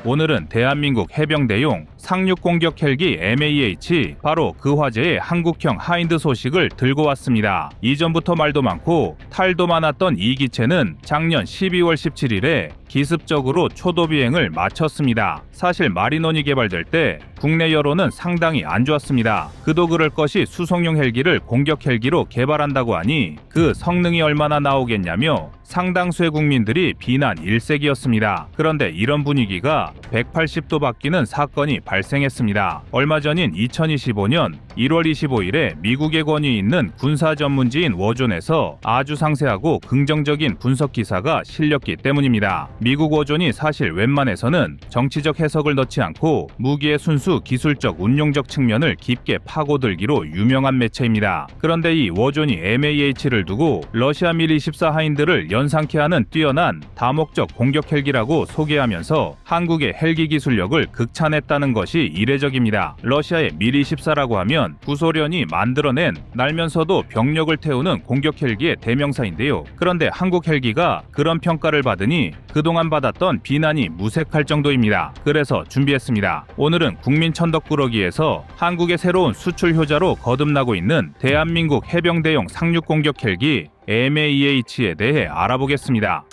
오늘은 대한민국 해병대용 상륙 공격 헬기 MAH, 바로 그 화제의 한국형 하인드 소식을 들고 왔습니다. 이전부터 말도 많고 탈도 많았던 이 기체는 작년 12월 17일에 기습적으로 초도 비행을 마쳤습니다. 사실 마리논이 개발될 때 국내 여론은 상당히 안 좋았습니다. 그도 그럴 것이 수송용 헬기를 공격 헬기로 개발한다고 하니 그 성능이 얼마나 나오겠냐며 상당수의 국민들이 비난 일색이었습니다. 그런데 이런 분위기가 180도 바뀌는 사건이 발생했습니다. 얼마 전인 2025년 1월 25일에 미국의 권위 있는 군사 전문지인 워존에서 아주 상세하고 긍정적인 분석 기사가 실렸기 때문입니다. 미국 워존이 사실 웬만해서는 정치적 해석을 넣지 않고 무기의 순수 기술적 운용적 측면을 깊게 파고들기로 유명한 매체입니다. 그런데 이 워존이 MAH를 두고 러시아 밀-24 하인드를 연상케 하는 뛰어난 다목적 공격 헬기라고 소개하면서 한국의 헬기 기술력을 극찬했다는 것이 이례적입니다. 러시아의 밀-24라고 하면 구소련이 만들어낸 날면서도 병력을 태우는 공격 헬기의 대명사인데요. 그런데 한국 헬기가 그런 평가를 받으니 그동안 받았던 비난이 무색할 정도입니다. 그래서 준비했습니다. 오늘은 국민 천덕꾸러기에서 한국의 새로운 수출 효자로 거듭나고 있는 대한민국 해병대용 상륙 공격 헬기 MAH에 대해 알아보겠습니다.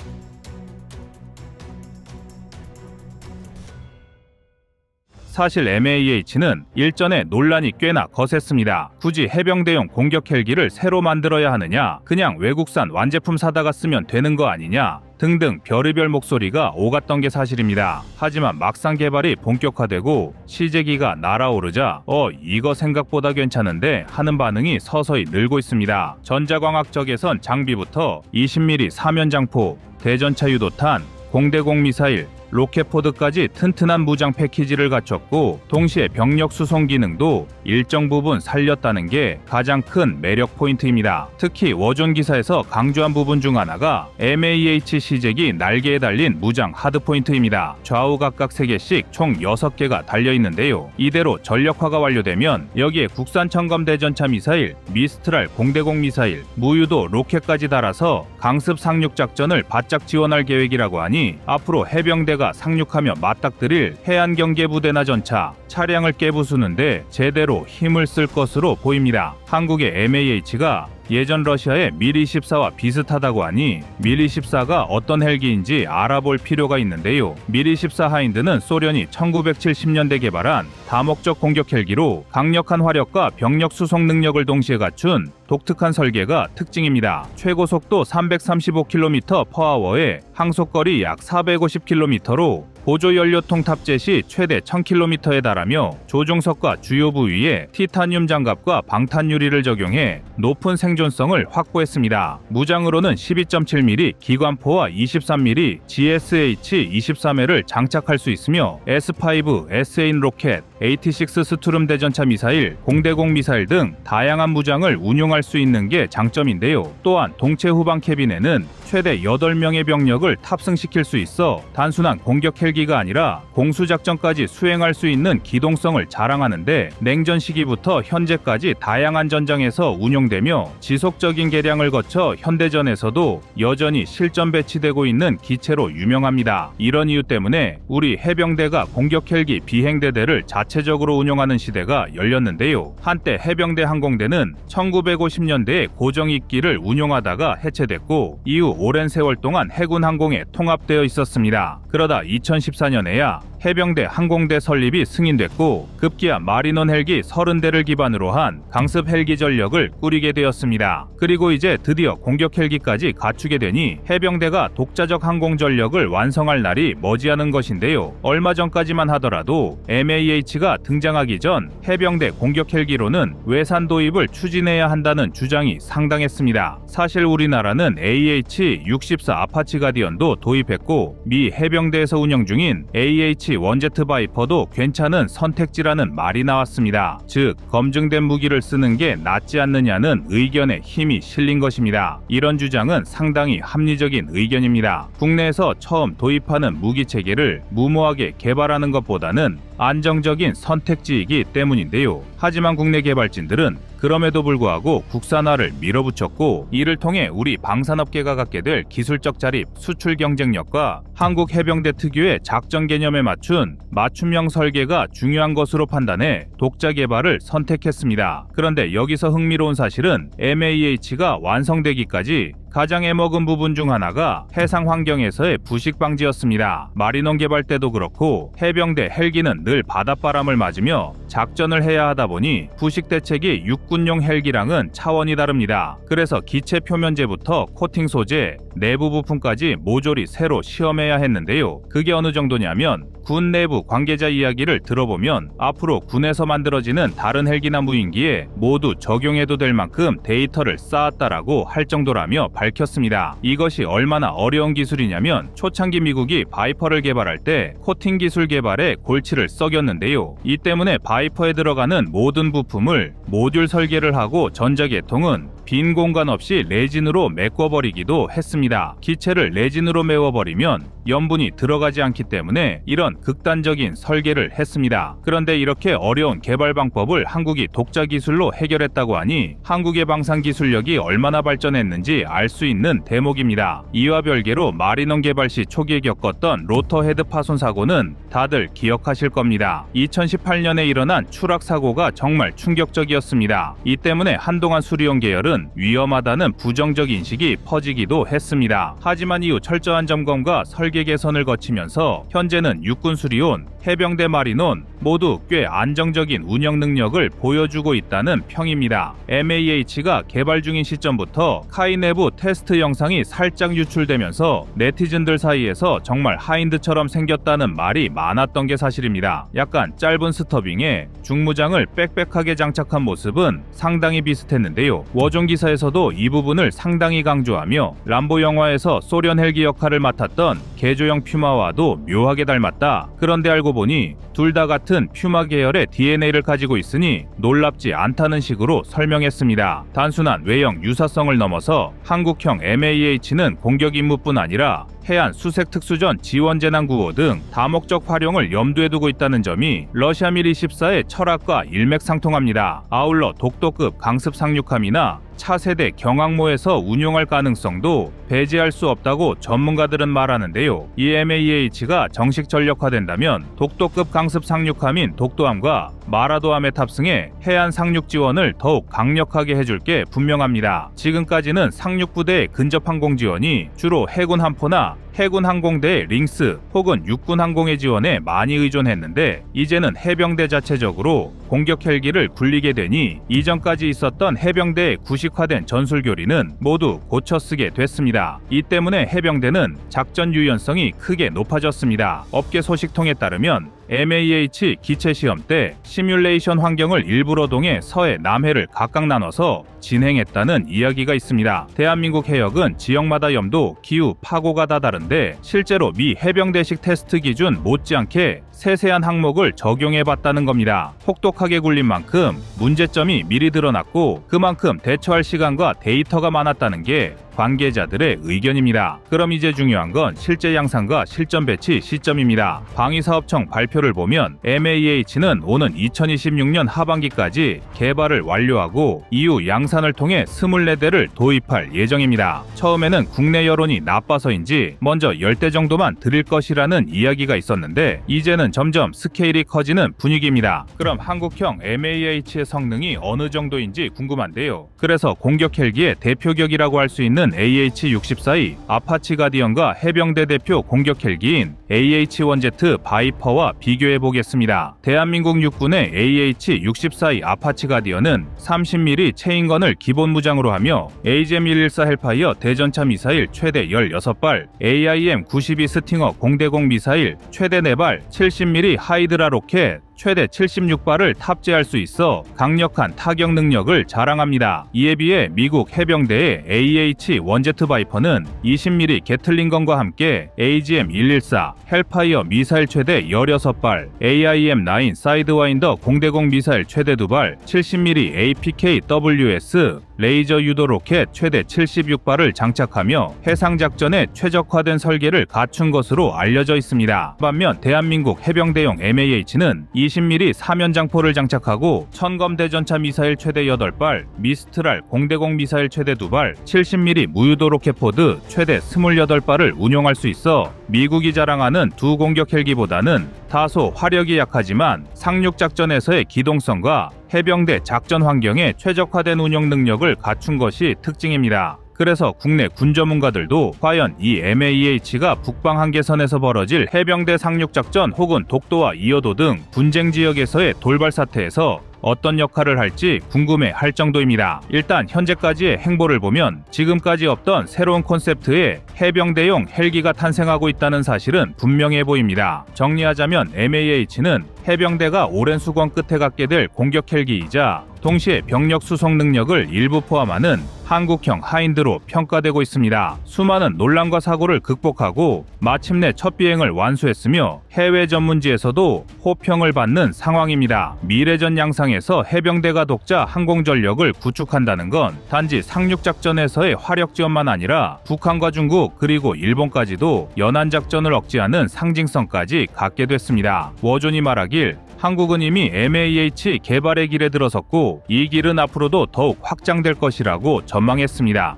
사실 MAH는 일전에 논란이 꽤나 거셌습니다. 굳이 해병대용 공격 헬기를 새로 만들어야 하느냐, 그냥 외국산 완제품 사다가 쓰면 되는 거 아니냐 등등 별의별 목소리가 오갔던 게 사실입니다. 하지만 막상 개발이 본격화되고 시제기가 날아오르자 이거 생각보다 괜찮은데 하는 반응이 서서히 늘고 있습니다. 전자광학적외선 장비부터 20mm 사면장포, 대전차 유도탄, 공대공 미사일, 로켓포드까지 튼튼한 무장 패키지를 갖췄고 동시에 병력 수송 기능도 일정 부분 살렸다는 게 가장 큰 매력 포인트입니다. 특히 워존 기사에서 강조한 부분 중 하나가 MAH 시제기 날개에 달린 무장 하드포인트입니다. 좌우 각각 3개씩 총 6개가 달려있는데요. 이대로 전력화가 완료되면 여기에 국산 청검 대전차 미사일, 미스트랄 공대공 미사일, 무유도 로켓까지 달아서 강습 상륙 작전을 바짝 지원할 계획이라고 하니 앞으로 해병대가 상륙하며 맞닥뜨릴 해안경계부대나 전차, 차량을 깨부수는데 제대로 힘을 쓸 것으로 보입니다. 한국의 MAH가 예전 러시아의 밀-24와 비슷하다고 하니 밀-24가 어떤 헬기인지 알아볼 필요가 있는데요. 밀-24 하인드는 소련이 1970년대 개발한 다목적 공격 헬기로 강력한 화력과 병력 수송 능력을 동시에 갖춘 독특한 설계가 특징입니다. 최고 속도 335km/h에 항속거리 약 450km로 보조 연료통 탑재 시 최대 1000km에 달하며 조종석과 주요 부위에 티타늄 장갑과 방탄 유리를 적용해 높은 생존성을 확보했습니다. 무장으로는 12.7mm 기관포와 23mm GSH-23L을 장착할 수 있으며 S5, S8 로켓, AT6 스투름 대전차 미사일, 공대공 미사일 등 다양한 무장을 운용할 수 있는 게 장점인데요. 또한 동체 후방 캐빈에는 최대 8명의 병력을 탑승시킬 수 있어 단순한 공격 헬기가 아니라 공수작전까지 수행할 수 있는 기동성을 자랑하는데 냉전 시기부터 현재까지 다양한 전장에서 운용되며 지속적인 개량을 거쳐 현대전에서도 여전히 실전 배치되고 있는 기체로 유명합니다. 이런 이유 때문에 우리 해병대가 공격 헬기 비행대대를 자체적으로 운영하는 시대가 열렸는데요. 한때 해병대 항공대는 1950년대에 고정익기를 운용하다가 해체됐고 이후 오랜 세월 동안 해군 항공에 통합되어 있었습니다. 그러다 2014년에야 해병대 항공대 설립이 승인됐고 급기야 마리논 헬기 30대를 기반으로 한 강습 헬기 전력을 꾸리게 되었습니다. 그리고 이제 드디어 공격 헬기까지 갖추게 되니 해병대가 독자적 항공 전력을 완성할 날이 머지않은 것인데요. 얼마 전까지만 하더라도 MAH가 등장하기 전 해병대 공격 헬기로는 외산 도입을 추진해야 한다는 주장이 상당했습니다. 사실 우리나라는 AH-64 아파치 가디언도 도입했고 미 해병대에서 운영 중인 AH-1Z 바이퍼도 괜찮은 선택지라는 말이 나왔습니다. 즉 검증된 무기를 쓰는 게 낫지 않느냐는 의견에 힘이 실린 것입니다. 이런 주장은 상당히 합리적인 의견입니다. 국내에서 처음 도입하는 무기 체계를 무모하게 개발하는 것보다는 안정적인 선택지이기 때문인데요. 하지만 국내 개발진들은 그럼에도 불구하고 국산화를 밀어붙였고, 이를 통해 우리 방산업계가 갖게 될 기술적 자립, 수출 경쟁력과 한국 해병대 특유의 작전 개념에 맞춘 맞춤형 설계가 중요한 것으로 판단해 독자 개발을 선택했습니다. 그런데 여기서 흥미로운 사실은 MAH가 완성되기까지 가장 애먹은 부분 중 하나가 해상 환경에서의 부식 방지였습니다. 마리논 개발 때도 그렇고 해병대 헬기는 늘 바닷바람을 맞으며 작전을 해야 하다 보니 부식 대책이 육군용 헬기랑은 차원이 다릅니다. 그래서 기체 표면재부터 코팅 소재, 내부 부품까지 모조리 새로 시험해야 했는데요. 그게 어느 정도냐면 군 내부 관계자 이야기를 들어보면 앞으로 군에서 만들어지는 다른 헬기나 무인기에 모두 적용해도 될 만큼 데이터를 쌓았다라고 할 정도라며 밝혔습니다. 이것이 얼마나 어려운 기술이냐면 초창기 미국이 바이퍼를 개발할 때 코팅 기술 개발에 골치를 썩였는데요. 이 때문에 바이퍼에 들어가는 모든 부품을 모듈 설계를 하고 전자계통은 빈 공간 없이 레진으로 메꿔버리기도 했습니다. 기체를 레진으로 메워버리면 염분이 들어가지 않기 때문에 이런 극단적인 설계를 했습니다. 그런데 이렇게 어려운 개발 방법을 한국이 독자 기술로 해결했다고 하니 한국의 방산 기술력이 얼마나 발전했는지 알 수 있는 대목입니다. 이와 별개로 마리논 개발 시 초기에 겪었던 로터 헤드 파손 사고는 다들 기억하실 겁니다. 2018년에 일어난 추락 사고가 정말 충격적이었습니다. 이 때문에 한동안 수리용 계열은 위험하다는 부정적 인식이 퍼지기도 했습니다. 하지만 이후 철저한 점검과 설계 개선을 거치면서 현재는 육군 수리온, 해병대 마리논 모두 꽤 안정적인 운영 능력을 보여주고 있다는 평입니다. MAH가 개발 중인 시점부터 카이 내부 테스트 영상이 살짝 유출되면서 네티즌들 사이에서 정말 하인드처럼 생겼다는 말이 많았던 게 사실입니다. 약간 짧은 스터빙에 중무장을 빽빽하게 장착한 모습은 상당히 비슷했는데요. 워존 기사에서도 이 부분을 상당히 강조하며 람보 영화에서 소련 헬기 역할을 맡았던 개조형 퓨마와도 묘하게 닮았다. 그런데 알고 보니 둘 다 같은 퓨마 계열의 DNA를 가지고 있으니 놀랍지 않다는 식으로 설명했습니다. 단순한 외형 유사성을 넘어서 한국형 MAH는 공격 임무뿐 아니라 해안 수색 특수전 지원 재난 구호 등 다목적 활용을 염두에 두고 있다는 점이 러시아 밀 24의 철학과 일맥상통합니다. 아울러 독도급 강습 상륙함이나 차세대 경항모에서 운용할 가능성도 배제할 수 없다고 전문가들은 말하는데요. 이 MAH가 정식 전력화된다면 독도급 강습 상륙함인 독도함과 마라도함에 탑승해 해안 상륙 지원을 더욱 강력하게 해줄 게 분명합니다. 지금까지는 상륙부대의 근접 항공 지원이 주로 해군 함포나 해군 항공대의 링스 혹은 육군 항공의 지원에 많이 의존했는데 이제는 해병대 자체적으로 공격 헬기를 굴리게 되니 이전까지 있었던 해병대의 구식화된 전술교리는 모두 고쳐쓰게 됐습니다. 이 때문에 해병대는 작전 유연성이 크게 높아졌습니다. 업계 소식통에 따르면 MAH 기체 시험 때 시뮬레이션 환경을 일부러 동해 서해 남해를 각각 나눠서 진행했다는 이야기가 있습니다. 대한민국 해역은 지역마다 염도, 기후, 파고가 다 다른데 실제로 미 해병대식 테스트 기준 못지않게 세세한 항목을 적용해봤다는 겁니다. 혹독하게 굴린 만큼 문제점이 미리 드러났고 그만큼 대처할 시간과 데이터가 많았다는 게 관계자들의 의견입니다. 그럼 이제 중요한 건 실제 양산과 실전 배치 시점입니다. 방위사업청 발표를 보면 MAH는 오는 2026년 하반기까지 개발을 완료하고 이후 양산을 통해 24대를 도입할 예정입니다. 처음에는 국내 여론이 나빠서인지 먼저 10대 정도만 드릴 것이라는 이야기가 있었는데 이제는 점점 스케일이 커지는 분위기입니다. 그럼 한국형 MAH의 성능이 어느 정도인지 궁금한데요. 그래서 공격 헬기의 대표격이라고 할 수 있는 AH-64의 아파치 가디언과 해병대 대표 공격 헬기인 AH-1Z 바이퍼와 비교해 보겠습니다. 대한민국 육군의 AH-64의 아파치 가디언은 30mm 체인건을 기본 무장으로 하며 AGM-114 헬파이어 대전차 미사일 최대 16발, AIM-92 스팅어 공대공 미사일 최대 4발, 70mm 하이드라 로켓 최대 76발을 탑재할 수 있어 강력한 타격 능력을 자랑합니다. 이에 비해 미국 해병대의 AH-1Z 바이퍼는 20mm 게틀링건과 함께 AGM-114 헬파이어 미사일 최대 16발, AIM-9 사이드와인더 공대공 미사일 최대 2발, 70mm APKWS 레이저 유도 로켓 최대 76발을 장착하며 해상작전에 최적화된 설계를 갖춘 것으로 알려져 있습니다. 반면 대한민국 해병대용 MAH는 이 20mm 사면장포를 장착하고 천검 대전차 미사일 최대 8발, 미스트랄 공대공 미사일 최대 2발, 70mm 무유도 로켓포드 최대 28발을 운용할 수 있어 미국이 자랑하는 두 공격 헬기보다는 다소 화력이 약하지만 상륙작전에서의 기동성과 해병대 작전 환경에 최적화된 운영 능력을 갖춘 것이 특징입니다. 그래서 국내 군 전문가들도 과연 이 MAH가 북방 한계선에서 벌어질 해병대 상륙작전 혹은 독도와 이어도 등 분쟁 지역에서의 돌발 사태에서 어떤 역할을 할지 궁금해할 정도입니다. 일단 현재까지의 행보를 보면 지금까지 없던 새로운 콘셉트의 해병대용 헬기가 탄생하고 있다는 사실은 분명해 보입니다. 정리하자면 MAH는 해병대가 오랜 수건 끝에 갖게 될 공격 헬기이자 동시에 병력 수송 능력을 일부 포함하는 한국형 하인드로 평가되고 있습니다. 수많은 논란과 사고를 극복하고 마침내 첫 비행을 완수했으며 해외 전문지에서도 호평을 받는 상황입니다. 미래전 양상에서 해병대가 독자 항공전력을 구축한다는 건 단지 상륙작전에서의 화력 지원만 아니라 북한과 중국 그리고 일본까지도 연안작전을 억제하는 상징성까지 갖게 됐습니다. 워존이 말하길 한국은 이미 MAH 개발의 길에 들어섰고 이 길은 앞으로도 더욱 확장될 것이라고 전망했습니다.